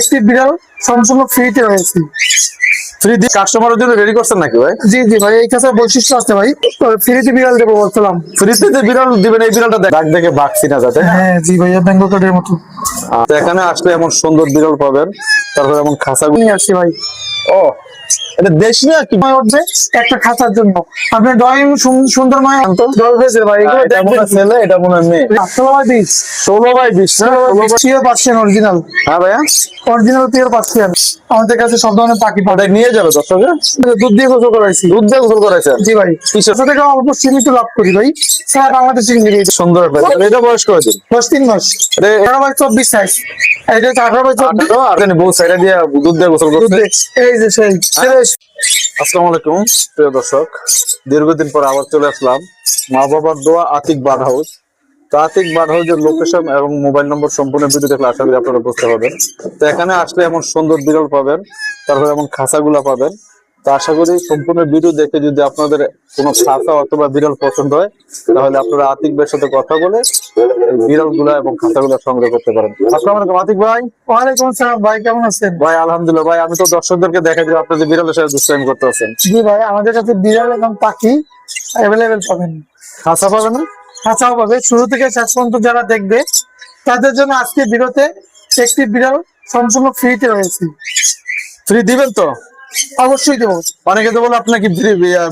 একটি বিড়াল সম্পূর্ণ ফ্রিতে রয়েছে। ফ্রি দিয়ে কাস্টমারের জন্য রেডি করছেন নাকি ভাই? জি জি ভাই, এই কাছে বৈশিষ্ট্য আছে ভাই, ফ্রিতে বিড়াল দেবো বলছিলাম। ফ্রিতে যে বিড়াল দিবেন, এই বিড়ালটা দাগ দেখে বাঘছি না যাতে। হ্যাঁ জি ভাইয়া, বেঙ্গল কার্ডের মতো। তো এখানে আসলে এমন সুন্দর বিড়াল পাবেন, তারপরে এমন খাঁচাগুলো নিয়ে আসছি ভাই। ও এটা দেশ না কি? উঠবে একটা খাঁচার জন্য আপনি ড্রয়িং সুন্দরময় জল হয়েছে ভাই। এগুলো এটা মনে হয় ছেলে, এটা মনে হয় মেয়ে। 16x20 16x20 না? 16% অরিজিনাল। হ্যাঁ ভাইয়া, অরিজিনাল পিওর পাচ্ছেন। আমাদের কাছে সব ধরনের পাখি পাবে। ওটা নিয়ে যাবে দর্শকে। দুধ দিয়ে গোসল করাইছি। দুধ দিয়ে গোসল করাইছেন? জি ভাই, কিসের? থেকে অল্প সীমিত লাভ করি ভাই। সারা বাংলাদেশে নিয়ে সুন্দর একটা। এটা বয়স কয়দিন? 3 মাস। 18x24 size. এটা 18x24। আর জানি বউ সাইডে দিয়ে দুধ দিয়ে গোসল করছে। এই যে সেই। আসসালামু আলাইকুম প্রিয় দর্শক, দীর্ঘদিন পর আবার চলে আসলাম মা বাবার দোয়া আতিক বার্ড হাউস। তো আতিক বার্ড হাউসের লোকেশন এবং মোবাইল নম্বর সম্পূর্ণ ভিডিও দেখলে আশা করি আপনারা বুঝতে পারবেন। তো এখানে আসলে এমন সুন্দর বিড়াল পাবেন, তারপরে এমন খাঁচাগুলা পাবেন। তো আশা করি সম্পূর্ণ ভিডিও দেখে যদি আপনাদের কোনো খাঁচা অথবা বিড়াল পছন্দ হয়, তাহলে আপনারা আতিক ভাইয়ের সাথে কথা বলে এই বিড়ালগুলা এবং খাঁচাগুলা সংগ্রহ করতে পারেন। আসসালামু আলাইকুম আতিক ভাই। ওয়ালাইকুম আসসালাম ভাই, কেমন আছেন? ভাই আলহামদুলিল্লাহ। ভাই আমি তো দর্শকদেরকে দেখা যায় আপনি যে বিড়ালের সাথে দুষ্টাইম করতে আছেন। জি ভাই, আমাদের কাছে বিড়াল এবং পাখি অ্যাভেলেবেল পাবেন। খাঁচা পাবে না? খাঁচাও পাবে। শুরু থেকে শেষ পর্যন্ত যারা দেখবে তাদের জন্য আজকে ভিডিওতে একটি বিড়াল সম্পূর্ণ ফ্রিতে রয়েছে। ফ্রি দিবেন তো? অবশ্যই দেবো। অনেকে তো বলে আপনার কি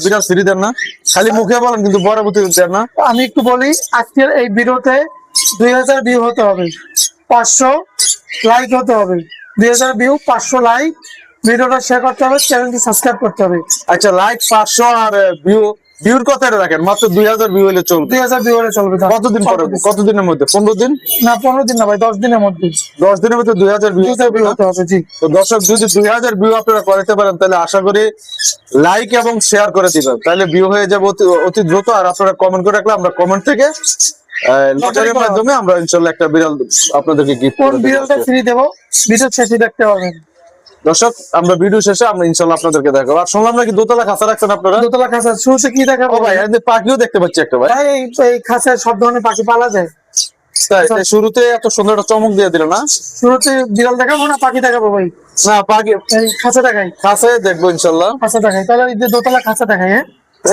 বিড়াল ফ্রি দেন না, খালি মুখে বলেন কিন্তু পরবর্তী দেন না। আমি একটু বলি, আজকের এই ভিডিওতে 2000 ভিউ হতে হবে, 500 লাইক হতে হবে। 2000 ভিউ, 500 লাইক, ভিডিওটা শেয়ার করতে হবে, চ্যানেলটি সাবস্ক্রাইব করতে হবে। আচ্ছা, লাইক 500 আর ভিউর কথাটা রাখেন, মাত্র 2000 ভিউ হলে চলবে। 2000 ভিউ হলে চলবে। কতদিন পরে, কতদিনের মধ্যে? 15 দিন? না 15 দিন না ভাই, 10 দিনের মধ্যে। 10 দিনের মধ্যে 2000 ভিউ 2000 ভিউ হতে হবে। জি। তো দর্শক, যদি 2000 ভিউ আপনারা করাতে পারেন, তাহলে আশা করি লাইক এবং শেয়ার করে দিবেন, তাহলে ভিউ হয়ে যাবে অতি দ্রুত। আর আপনারা কমেন্ট করে রাখলে আমরা কমেন্ট থেকে লটারির মাধ্যমে আমরা ইনশাআল্লাহ একটা বিড়াল আপনাদেরকে গিফট কোন করে দেব। বিড়ালটা ফ্রি দেবো ভিডিও শেষে দেখতে পাবেন। দর্শক, আমরা ভিডিও শেষে আমরা ইনশাআল্লাহ আপনাদেরকে দেখাবো। আর শুনলাম নাকি দোতলা খাঁচা রাখছেন আপনারা? দোতলা খাঁচা। শুরুতে কি দেখাবো ও ভাই, আমি পাখিও দেখতে পাচ্ছি একটা ভাই। ভাই? এই খাঁচায় সব ধরনের পাখি পালা যায়। তাই শুরুতে এত সুন্দর একটা চমক দিয়ে দিল না? শুরুতে বিড়াল দেখাবো না পাখি দেখাবো ভাই? না, পাখি এই খাঁচা দেখাই। খাঁচায় দেখবো ইনশাআল্লাহ। খাঁচা দেখাই তাহলে। এই যে দোতলা খাঁচা দেখাই। হ্যাঁ,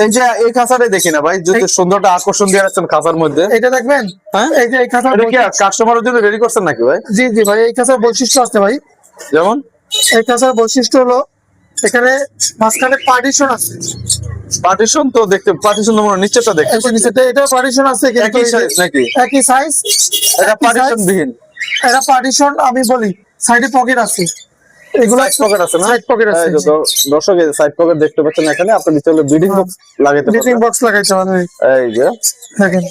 এই যে এই খাঁচাটাই দেখি না ভাই, যদি সুন্দরটা আকর্ষণ দিয়ে রাখছেন খাঁচার মধ্যে। এটা দেখবেন। হ্যাঁ, এই যে এই খাঁচা এটা কি কাস্টমারের জন্য রেডি করছেন নাকি ভাই? জি জি ভাই, এই খাঁচার বৈশিষ্ট্য আছে ভাই। যেমন এই খাঁচার বৈশিষ্ট্য হলো এখানে মাঝখানে পার্টিশন আছে। পার্টিশন তো দেখতে, পার্টিশন তো মনে হয় নিচেটা দেখতে এটা পার্টিশন আছে কিন্তু একই সাইজ নাকি? একই সাইজ। এটা পার্টিশন বিহীন? এটা পার্টিশন আমি বলি, সাইডে পকেট আছে। এগুলো সাইড পকেট আছে না? সাইড পকেট আছে। এই যে দর্শক, এই সাইড পকেট দেখতে পাচ্ছেন এখানে। আপনি নিচে হলো ব্রিডিং বক্স লাগাইতে ব্রিডিং পারবেন। বক্স লাগাইতে হবে। এই যে দেখেন,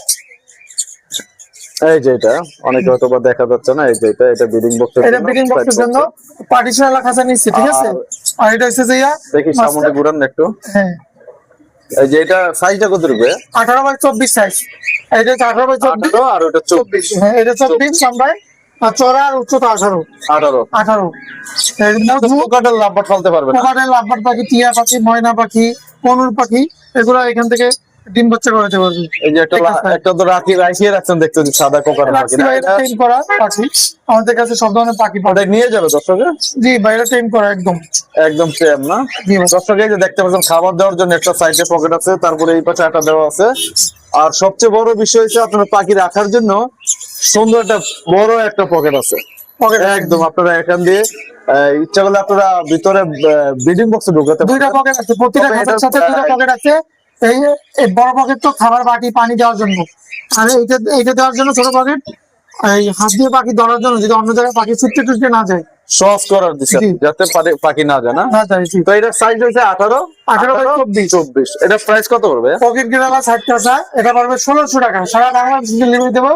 এই যে এটা অনেকে হয়তো বা দেখা যাচ্ছে না, এই যে এটা ব্রিডিং বক্সের এটা ব্রিডিং বক্সের জন্য পার্টিশন এলাকা খাঁচা নিচ্ছে, ঠিক আছে? আর এটা হচ্ছে যে দেখি সামনে ঘুরান না একটু। হ্যাঁ, এই যে এটা সাইজটা কত রূপে? 18x24 size. এটা 18x24 আর ওটা 24। হ্যাঁ, এটা 24 লম্বায়, আর চওড়া আর উচ্চতা 18। 18 এর মধ্যে পোকাটার লাভবাট ফেলতে পারবে না? পোকাটেল, লাভবার্ড পাখি, টিয়া পাখি, ময়না পাখি, কনুর পাখি, এগুলো এখান থেকে ডিম বাচ্চা করাতে পারবে। এই যে একটা তো রাখিয়ে রাখছেন দেখতে, সাদা কোকাটেল পাখি না? এটা টেম করা পাখি। আমাদের কাছে সব ধরনের পাখি পাবে। ওটা নিয়ে যাবে দর্শকে? জি, বাইরে টেম করা একদম। একদম সেম না? দর্শকে এই যে দেখতে পাচ্ছেন, খাবার দেওয়ার জন্য একটা সাইডে পকেট আছে, তারপরে এই পাশে একটা দেওয়া আছে। আর সবচেয়ে বড় বিষয় হচ্ছে আপনার পাখি রাখার জন্য সুন্দর একটা বড় একটা পকেট আছে। একদম আপনারা এখান দিয়ে ইচ্ছা করলে আপনারা ভিতরে ব্রিডিং বক্সে ঢুকাতে দুইটা পকেট আছে, প্রতিটা খাঁচার সাথে দুইটা পকেট আছে। এই বড় পকেট তো খাবার বাটি পানি দেওয়ার জন্য, আর এইটা দেওয়ার জন্য ছোট পকেট এই হাত দিয়ে পাখি ধরার জন্য, যদি অন্য জায়গায় পাখি ছুটতে টুটতে না যায়। সহজ করার দিচ্ছে যাতে পাখি না যায় না? তো এটা সাইজ হচ্ছে 18x24। এটা প্রাইস কত পড়বে? পকেট গেলালা 60 টাকা, এটা পড়বে 1600 টাকা। সারা বাংলাদেশ ডেলিভারি দেবো,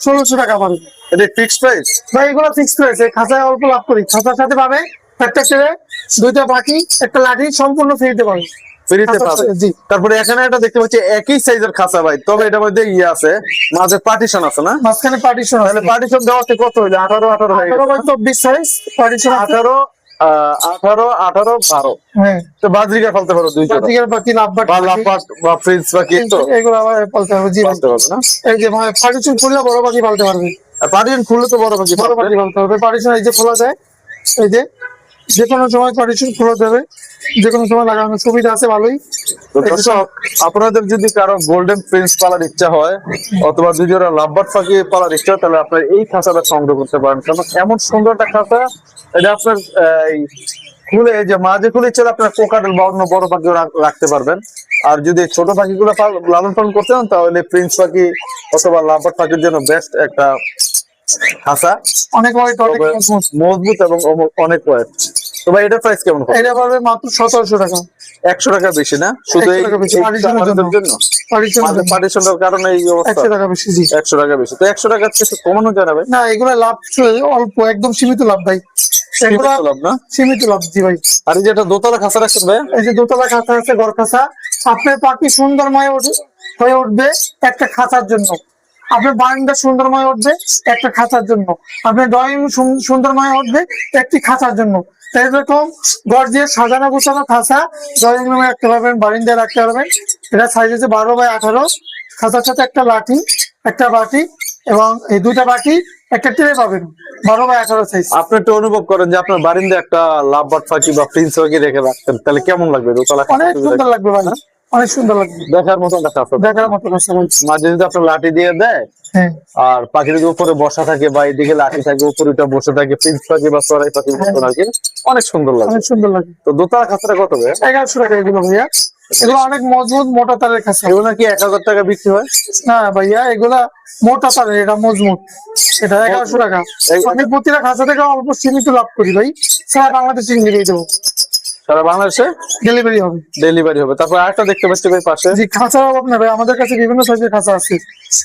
1600 টাকা পড়বে। এটা ফিক্সড প্রাইস ভাই? এগুলো ফিক্সড প্রাইস। খাঁচায় অল্প লাভ করি। খাঁচার সাথে পাবে একটা ছেলে, দুইটা পাখি, একটা লাঠি, সম্পূর্ণ ফ্রিতে পাবে। ফ্রিতে পাবে। তারপরে এখানে একটা দেখতে পাচ্ছি একই সাইজের খাঁচা ভাই, তবে এটার মধ্যে ইয়ে আছে, মাঝে পার্টিশন আছে না? মাঝখানে পার্টিশন আছে। তাহলে পার্টিশন দেওয়াতে কত হইলো? 18 হয়ে গেছে। 18x24 size partition. 18 12। হ্যাঁ, তো বাজরিকা ফেলতে পারো দুইটা, বাজিকার পাখি, লাভবার্ড বা পাখি, লাফাট বা ফ্রিজ পাখি তো এগুলো আবার পালতে হবে। জি, ফেলতে পারবে না? এই যে ভাই পার্টিশন খুললে বড় পাখি পালতে পারবে। আর পার্টিশন খুললে তো বড় পাখি বড় পাখি পালতে হবে। পার্টিশন এই যে খোলা যায়, এই যে কোনো সময় পার্টিশন খোলা যাবে, যে কোনো সময় লাগানোর সুবিধা আছে ভালোই। তো দর্শক, আপনাদের যদি কারো গোল্ডেন প্রিন্স পালার ইচ্ছা হয় অথবা যদি ওরা লাভবার্ড পাখি পালার ইচ্ছা হয়, তাহলে আপনার এই খাঁচাটা সংগ্রহ করতে পারেন। কারণ এমন সুন্দর একটা খাঁচা, এটা আপনার এই খুলে, যে মাঝে খুলে ইচ্ছে হলে আপনার কোকাটেল বা অন্য বড় পাখি রাখতে পারবেন। আর যদি ছোট পাখিগুলো লালন পালন করতে চান, তাহলে প্রিন্স পাখি অথবা লাভবার্ড পাখির জন্য বেস্ট একটা খাঁচা, অনেক ওয়েট, অনেক তবে মজবুত। মজবুত এবং অনেক ওয়েট। তো ভাই এটার প্রাইস কেমন হবে? এটা পারবে মাত্র 1700 টাকা। 100 টাকা বেশি না? শুধু 100 এই টাকা বেশি, পার্টিশনের জন্য। জন্য পার্টিশনের কারণে এই অবস্থা। 100 টাকা বেশি, জি। 100 টাকা বেশি, তো 100 টাকার চেয়ে কমানো যায় না ভাই? না, এগুলো লাভ অল্প, একদম সীমিত লাভ ভাই। এগুলো সীমিত লাভ না? সীমিত লাভ, জি ভাই। আর এই যেটা দোতলা খাঁচা রাখছেন ভাই, এই যে দোতলা খাঁচা আছে, ঘর খাঁচা, আপনার পাখি সুন্দরময় হয়ে উঠবে একটা খাঁচার জন্য, আপনার বারান্দা সুন্দরময় উঠবে একটা খাঁচার জন্য, আপনার ড্রয়িং সুন্দরময় উঠবে একটি খাঁচার জন্য। এরকম ঘর দিয়ে সাজানো গোছানো খাঁচা ড্রয়িং রুমে রাখতে পারবেন, বারিন্দায় রাখতে পারবেন। এটা সাইজ আছে 12x18, খাঁচার সাথে একটা লাঠি, একটা বাটি এবং এই দুইটা বাটি, একটা ট্রে পাবেন, 12x18 সাইজ। আপনি একটু অনুভব করেন যে আপনার বারিন্দা একটা লাভবার্ড পাখি বা প্রিন্স পাখি রেখে রাখতেন, তাহলে কেমন লাগবে? দোতলা খাঁচা অনেক সুন্দর লাগবে ভাই, অনেক সুন্দর লাগবে, দেখার মতো একটা খাঁচা। দেখার মতো খাঁচা ভাই। মাঝে যদি আপনার লাঠি দিয়ে দেয়, হ্যাঁ, আর পাখির উপরে বসা থাকে বা এদিকে লাঠি থাকে, উপরে বসে থাকে, প্রিন্স পাখি বা চড়াই পাখির মতো লাগে, অনেক সুন্দর লাগে। অনেক সুন্দর লাগে। তো দোতলা খাঁচাটা কত ভাই? 1100 টাকা এগুলো ভাইয়া। এগুলো অনেক মজবুত মোটা তারের খাঁচা। এগুলো কি 1000 টাকা বিক্রি হয়? না ভাইয়া, এগুলা মোটা তারের, এটা মজবুত, এটা 1100 টাকা। আমি প্রতিটা খাঁচা থেকে অল্প সীমিত লাভ করি ভাই, সারা বাংলাদেশে ডেলিভারি দেবো, সারা বাংলাদেশে ডেলিভারি হবে। ডেলিভারি হবে। তারপর আরেকটা দেখতে পাচ্ছি ভাই পাশে, জি, খাঁচার অভাব নেই ভাই, আমাদের কাছে বিভিন্ন সাইজের খাঁচা আছে।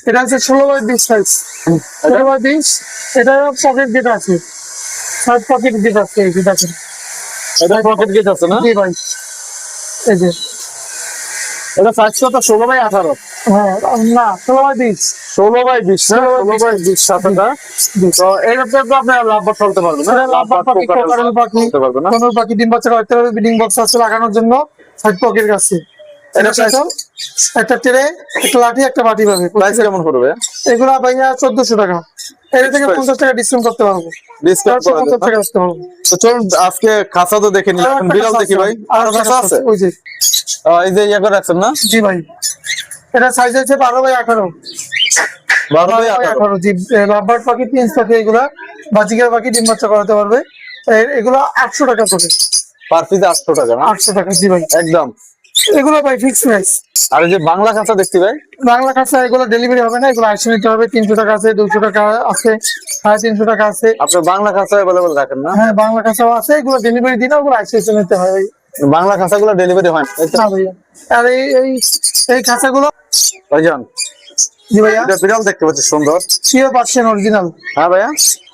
এটা হচ্ছে 16x20 সাইজ, 16x20। এটা পকেট গেট আছে, 7 পকেট গেট আছে, এই যে দেখেন। এটা পকেট গেট আছে না? জি ভাই, এই যে। এটা সাইজ কত? 16x18? হ্যাঁ, না, 16x20। 16x20 না? 16x20 সাতটা। তো এইটাতে তো আপনি লাভবার্ড চলতে পারবেন না? লাভবার্ড কোকারেল পাখি, চলতে পারবেন না? কোনোর পাখি ডিম বাচ্চা করতে পারবে, ব্রিডিং বক্স আছে লাগানোর জন্য, 6 পকেট আছে। এটা এটা একটা ট্রে, একটা লাঠি, একটা বাটি পাবে। প্রাইস কেমন পড়বে? এগুলা ভাইয়া 1400 টাকা। এর থেকে 50 টাকা ডিসকাউন্ট করতে পারবো, ডিসকাউন্ট করে 50 দেন। টাকা আসতে পারবো। তো চলুন আজকে খাঁচা তো দেখে নিলাম, এখন বিড়াল দেখি ভাই। আর আর খাঁচা আছে? ওই যে, এই যে ইয়া করে রাখছেন না? জি ভাই, এটা সাইজ হচ্ছে 12x18। 12x18। জি, লাভবার্ড পাখি, প্রিন্স পাখি, এগুলা বাজিকার পাখি ডিম বাচ্চা করাতে পারবে। এগুলা 800 টাকা করে। পার পিস 800 টাকা না? 800 টাকা, জি ভাই। একদম। এগুলো ভাই ফিক্স প্রাইস। আর এই যে বাংলা খাঁচা দেখছি ভাই, বাংলা কাঁচা এগুলো ডেলিভারি হবে না, এগুলো আসে নিতে হবে। 300 টাকা আছে, 200 টাকা আছে, 350 টাকা আছে। আপনি বাংলা খাঁচা অ্যাভেলেবল রাখেন না? হ্যাঁ, বাংলা কাঁচাও আছে, এগুলো ডেলিভারি দিন, ওগুলো আসে নিতে হয়। বাংলা খাঁচাগুলো ডেলিভারি হয় না? না ভাইয়া, আর এই খাঁচাগুলো, ভাইজান জি ভাইয়া, এটা বিড়াল দেখতে পাচ্ছি সুন্দর। পিওর পার্সিয়ান অরিজিনাল, হ্যাঁ ভাইয়া,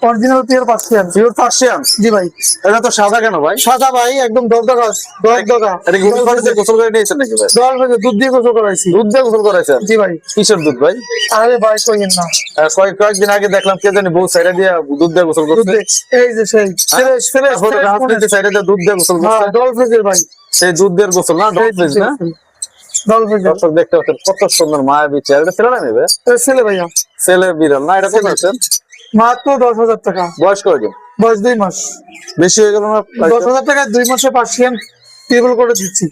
original pure Persian. Pure Persian? জি ভাই। এটা তো সাদা কেন ভাই? সাদা ভাই, একদম দগদগা, দগদগা। এটা কি গোসল করে গোসল করে নিয়েছেন নাকি ভাই? দুধ দিয়ে গোসল করাইছি। দুধ দিয়ে গোসল করাইছেন? জি ভাই। কিসের দুধ ভাই? আরে ভাই কইেন না, কয়েকদিন আগে দেখলাম কে জানি বউ সাইডে দিয়ে দুধ দিয়ে গোসল দুধ করছে। দিয়ে, এই যে সেই ফ্রেশ ফ্রেশ সাইডে দিয়ে দুধ দিয়ে গোসল করছে। ডল ফ্রিজের ভাই, সেই দুধ দিয়ে গোসল না? ডল ফ্রিজ না? ডল ফ্রিজের দর্শক দেখতে পাচ্ছেন কত সুন্দর মায়াবী চেহারা। এটা ছেলে না মেয়ে ভাই? ছেলে ভাইয়া। ছেলে বিড়াল না? এটা কত আছেন? মাত্র 10,000 টাকা। বয়স কয়দিন? বয়স 2 মাস। বেশি হয়ে গেল না? 10,000 টাকা 2 মাসে পার্সিয়ান টেবিল করে দিচ্ছি।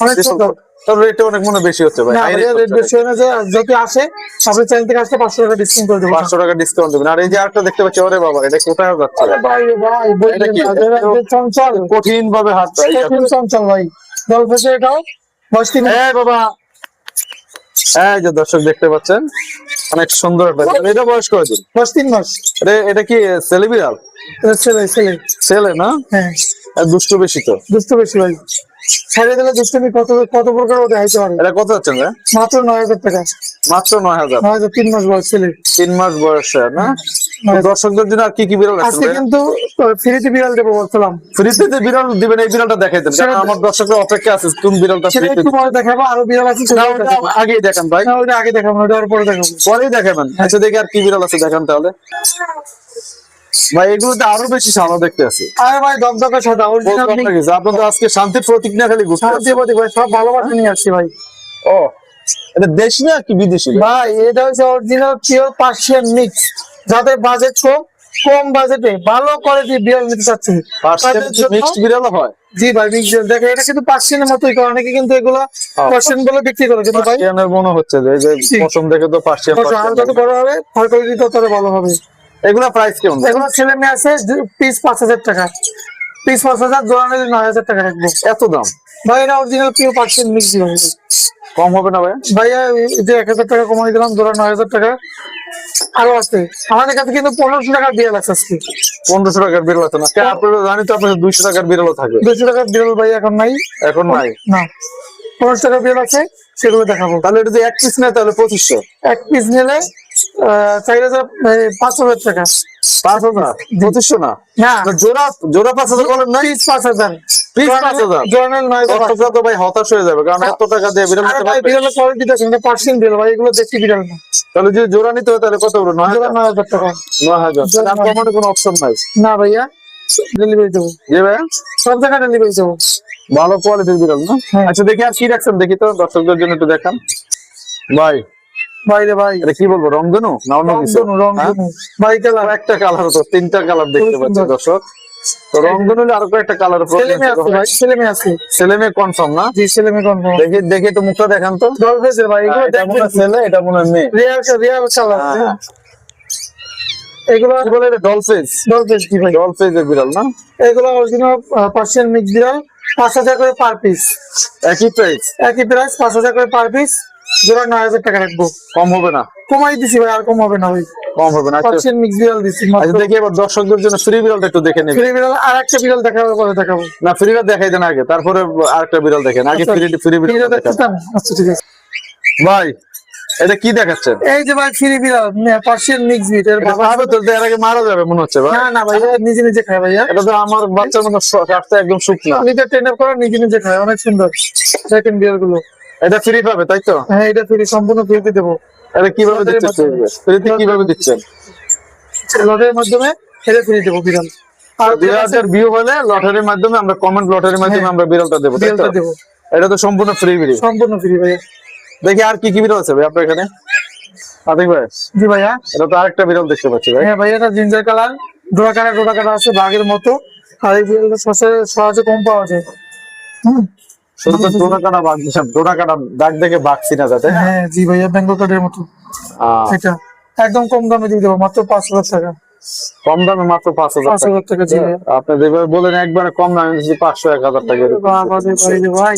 অনেক সুন্দর। তবে রেটটা অনেক মনে বেশি হচ্ছে ভাই। না ভাইয়া, রেট বেশি হয় না, যে যদি আসে আপনি চ্যানেল থেকে আসলে 500 টাকা ডিসকাউন্ট করে দেবো। 500 টাকা ডিসকাউন্ট দেবেন। আর এই যে আরেকটা দেখতে পাচ্ছি, ওরে বাবা, এটা কোথায় যাচ্ছে? আরে ভাই ভাই, এটা কি? চঞ্চল, কঠিন ভাবে হাত চঞ্চল ভাই। ডল ফ্রিজের এটাও বয়স 3 মাস। বাবা, এই যে দর্শক দেখতে পাচ্ছেন অনেক সুন্দর একটা বিড়াল। এটা বয়স কয়দিন? বয়স 3 মাস। এটা কি ছেলে বিড়াল? এটা ছেলে, ছেলে। ছেলে না? হ্যাঁ, আর দুষ্টু বেশি তো। দুষ্ট বেশি ভাই, ছেড়ে দিলে দুষ্টমি কত কত প্রকার ও দেখাইতে পারে। এটা কত হচ্ছে ভাই? মাত্র 9,000 টাকা। মাত্র 9000? 9,000, 3 মাস বয়স ছেলে। 3 মাস বয়সে না? তো দর্শকদের জন্য আর কি কি বিড়াল আছে আজকে ভাই? কিন্তু ফ্রিতে বিড়াল দেবো বলছিলাম। ফ্রিতে যে বিড়াল দিবেন, এই বিড়ালটা দেখাই দেন, কারণ আমার দর্শকের অপেক্ষা আছে কোন বিড়ালটা সেটা ফ্রিতে। একটু পরে দেখাবো, আরো বিড়াল আছে সেটা আগেই দেখান ভাই। না, ওইটা আগে দেখাবো না, ওটা আর পরে দেখাবো। পরেই দেখাবেন। আচ্ছা দেখি আর কি বিড়াল আছে, দেখান তাহলে ভাই। এগুলোতে আরো বেশি সাদা দেখতে আছে। আরে ভাই, দগদগা সাদা অরিজিনাল। আপনাদের আজকে শান্তির প্রতীক না খালি ঘুরতে শান্তি আসছেন? প্রতীক ভাই, সব ভালোবাসা নিয়ে আসছি ভাই। ও, এটা দেশি না কি বিদেশি? ভাই এটা হচ্ছে অরিজিনাল পিওর পার্সিয়ান মিক্স, যাদের বাজেট কম কম বাজেটে ভালো কোয়ালিটি বিড়াল নিতে চাচ্ছি তাদের জন্য- মিক্সড বিড়াল হয়। জি ভাই মিক্সড দেখে এটা কিন্তু পার্সিয়ানের মতোই করে, অনেকে কিন্তু এগুলা পার্সিয়ান বলে বিক্রি করে, কিন্তু ভাই পার্সিয়ানের মনে হচ্ছে যে জি। পশম দেখে তো পার্সিয়ান আর যত বড় হবে ফল কোয়ালিটি তত ভালো হবে। এগুলা প্রাইস কেমন? এগুলো ছেলে মেয়ে আছে পিস 5,000 টাকা, পিস 5,000, জোড়া নিলে 9,000 টাকা রাখবো। এত দাম? ভাই এটা অরিজিনাল পিওর পার্সিয়ান মিক্স দিলাম কম হবে না ভাই? ভাইয়া, এই যে 1,000 টাকা কমাই দিলাম, জোড়া 9,000 টাকা। আরো আছে আমাদের কাছে কিন্তু 1,500 টাকার বিড়াল আছে আজকে। 1500 টাকার বিড়াল আছে না? আপনারা জানি তো আপনাদের 200 টাকার বিড়ালও থাকে। 200 টাকার বিড়াল ভাই এখন নাই, এখন নাই? না 1,500 টাকার বিড়াল আছে, সেগুলো দেখাবো। তাহলে এটা যদি এক পিস নেয় তাহলে 2500। এক পিস নিলে 5,000 টাকা। 5000? 2500 না? না না, জোড়া জোড়া 5000 বলেন না? Piece 5,000, piece 5000? জোড়া নিলে 9,000। দর্শকরা তো ভাই হতাশ হয়ে যাবে, কারণ এত টাকা দিয়ে বিড়াল নিতে ভাই পারবে। বিড়ালের কোয়ালিটি দেখেন, এটা পার্সিয়ান বিড়াল ভাই, এগুলো দেশি বিড়াল না। তাহলে যদি জোড়া নিতে হয় তাহলে কত করে? জোড়া 9,000 টাকা। 9000। তাহলে আর কমানোর কোনো অপশন নাই? না ভাইয়া, ডেলিভারি দেবো, জি ভাই, সব জায়গায় ডেলিভারি দেবো। ভালো কোয়ালিটির বিড়াল না? হ্যাঁ। আচ্ছা দেখি আর কি রাখছেন, দেখি তো দর্শকদের জন্য একটু দেখান ভাই। বাইরে ভাই এটা কি বলবো, রংধনু না অন্য কিছু? রংধনু ভাই কালার, একটা কালার তো 3টা কালার দেখতে পাচ্ছি সুন্দর। দর্শক। তো রংধনু আরো একটা কালার ছেলে মেয়ে আছে ভাই, ছেলে মেয়ে আছে। ছেলে মেয়ে কনফার্ম না? জি ছেলে মেয়ে কনফার্ম। দেখি দেখি একটু মুখটা দেখান তো। ডলফেসের ভাই, এগুলো এটা মনে দেখবেন হয় ছেলে, এটা মনে হয় মেয়ে। Real colour. হ্যাঁ। এগুলো কি বলে এটা? ডলফেজ? ডলফেস জি ভাই, ডলফেজের বিড়াল না? এগুলো অরিজিনাল পার্সিয়ান মিক্স বিড়াল। 5,000 করে পার পিস, একই প্রাইস? একই প্রাইস 5,000 করে পার পিস, জোড়া 9,000 টাকা রাখবো। কম হবে না? কমাই দিছি ভাই, আর কম হবে না ভাই, কম হবে না? আচ্ছা পার্সিয়ান মিক্স বিড়াল দিছি। আচ্ছা, দেখি এবার দর্শকদের জন্য ফ্রি বিড়ালটা একটু দেখে নেবেন। ফ্রি বিড়াল আর একটা বিড়াল দেখাবো, পরে দেখাবো। না, ফ্রি বিড়াল দেখাই দেন আগে, তারপরে আরেকটা বিড়াল দেখেন। আগে আচ্ছা, ফ্রি বিড়াল ফ্রিটা দেখান। দেখতে চান? আচ্ছা ঠিক আছে ভাই এটা কি দেখাচ্ছেন? এই যে ভাই ফ্রি বিড়াল পার্সিয়ান মিক্স বিট, এর এটা বাবা খাবে তো, এর আগে মারা যাবে মনে হচ্ছে ভাই। না না ভাই, এটা নিজে নিজে খায় ভাইয়া, এটা তো আমার বাচ্চার মতো কাটতে একদম শুকনা। নিজে ট্রেন আপ করা, নিজে নিজে খায়, অনেক সুন্দর সেকেন্ড বিড়াল গুলো। এটা ফ্রি পাবে তাই তো? হ্যাঁ এটা ফ্রি, সম্পূর্ণ ফ্রিতে দেবো। এটা কিভাবে দিচ্ছেন? ফ্রিতে কিভাবে দিচ্ছেন? লটের মাধ্যমে এটা ফ্রি দেবো বিড়াল। আর 2000 ভিউ হলে লটারির মাধ্যমে আমরা কমেন্ট লটারির মাধ্যমে আমরা বিড়ালটা দেবো, তাই তো? বিড়ালটা দেবো এটা তো সম্পূর্ণ ফ্রি বিড়ি। সম্পূর্ণ ফ্রি ভাইয়া। দেখি আর কি কি বিড়াল আছে ভাই আপনার এখানে? আতিক ভাই, জি ভাইয়া। এটা তো আরেকটা বিড়াল দেখতে পাচ্ছি ভাই। হ্যাঁ ভাইয়া, এটা জিঞ্জার কালার, ডোরা কাটা আছে বাঘের মতো। আর এই বিড়ালটা সহজে কম পাওয়া যায়। শুধু তো ডোরা কাটা দাগ দেখে বাঘ চিনা যায়, তাই না? হ্যাঁ জি ভাইয়া, বেঙ্গল কাটের মতো। এটা একদম কম দামে দিয়ে দেবো, মাত্র 5,000 টাকা। কম দামে মাত্র 5000 টাকা? 5,000 টাকা জি ভাইয়া। আপনি যেভাবে বলেন একবারে কম দামে দিচ্ছি 500 1000 টাকা এরকম। বাবা রে ভাই রে ভাই,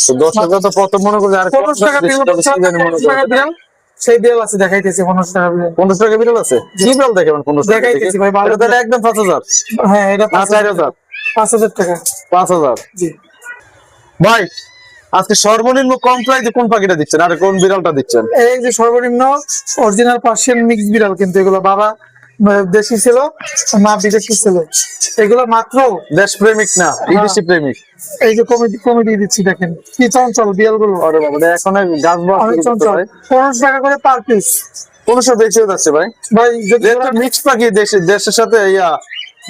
তো 10 টাকা তো প্রথম মনে করছে আর 15 টাকা বিড়াল, 15 টাকা বিড়াল, সেই বিড়াল আছে দেখাইতেছি 15 টাকা বিড়াল 15 টাকা বিড়াল আছে? কি বিড়াল দেখাবেন 15 টাকা? দেখাইতেছি ভাই, ভালো এটা তাহলে একদম 5000? হ্যাঁ এটা না 4000? 5,000 টাকা 5000? জি ভাই আজকে সর্বনিম্ন কম প্রাইসে কোন পাখিটা দিচ্ছেন আর কোন বিড়ালটা দিচ্ছেন? এই যে সর্বনিম্ন অরিজিনাল পার্সিয়ান মিক্স বিড়াল, কিন্তু এগুলো বাবা দেশি ছিল, মা বিদেশি ছিল। এগুলো মাত্র দেশ প্রেমিক না বিদেশি প্রেমিক? এই যে কমে দিয়ে দিচ্ছি, দেখেন কি চঞ্চল বিড়াল গুলো, আরে বাবা, এটা এখন গাছ বাস অনেক চঞ্চল। 15 টাকা করে পার পিস 1500 বেশি হয়ে যাচ্ছে ভাই। ভাই। যদি মিক্সড পাখি, দেশের সাথে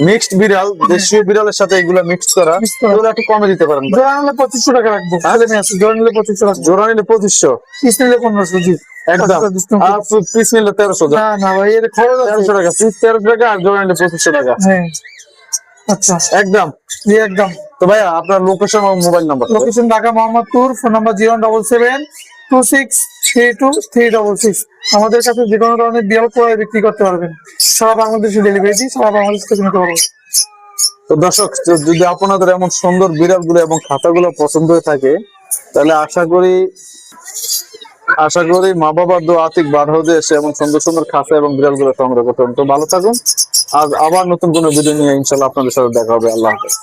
মিক্সড বিড়াল, দেশীয় বিড়ালের সাথে এগুলা মিক্সড করা, Mixed করা। এগুলো একটু কমে দিতে পারেন। জোড়া নিলে 2500 টাকা রাখবো, ছেলে মেয়ে আছে, জোড়া নিলে 2500 রাখবো, জোড়া নিলে 2500, পিস নিলে 1500 জি একদম। আর পিস নিলে 1300, না না ভাই, এর খরচ আছে। 1300 টাকা পিস, 1300 টাকা, আর জোড়া নিলে 2500 টাকা হ্যাঁ আচ্ছা একদম। জি একদম। তো ভাইয়া আপনার লোকেশন এবং mobile number? Location Dhaka Mohammadpur, phone number 017726366। আমাদের কাছে যে কোনো ধরনের বিড়াল ক্রয় বিক্রি করতে পারবেন, সারা বাংলাদেশে ডেলিভারি দিই, সারা বাংলাদেশ থেকে নিতে পারবেন। তো দর্শক, যদি আপনাদের এমন সুন্দর বিড়ালগুলো এবং খাতাগুলো পছন্দ হয়ে থাকে, তাহলে আশা করি মা বাবার দোয়া আতিক বারহাউজে এসে এমন সুন্দর সুন্দর খাতা এবং বিড়ালগুলো সংগ্রহ করতে হবে। তো ভালো থাকুন, আজ আবার নতুন কোনো ভিডিও নিয়ে ইনশাল্লাহ আপনাদের সাথে দেখা হবে। আল্লাহ হাফেজ।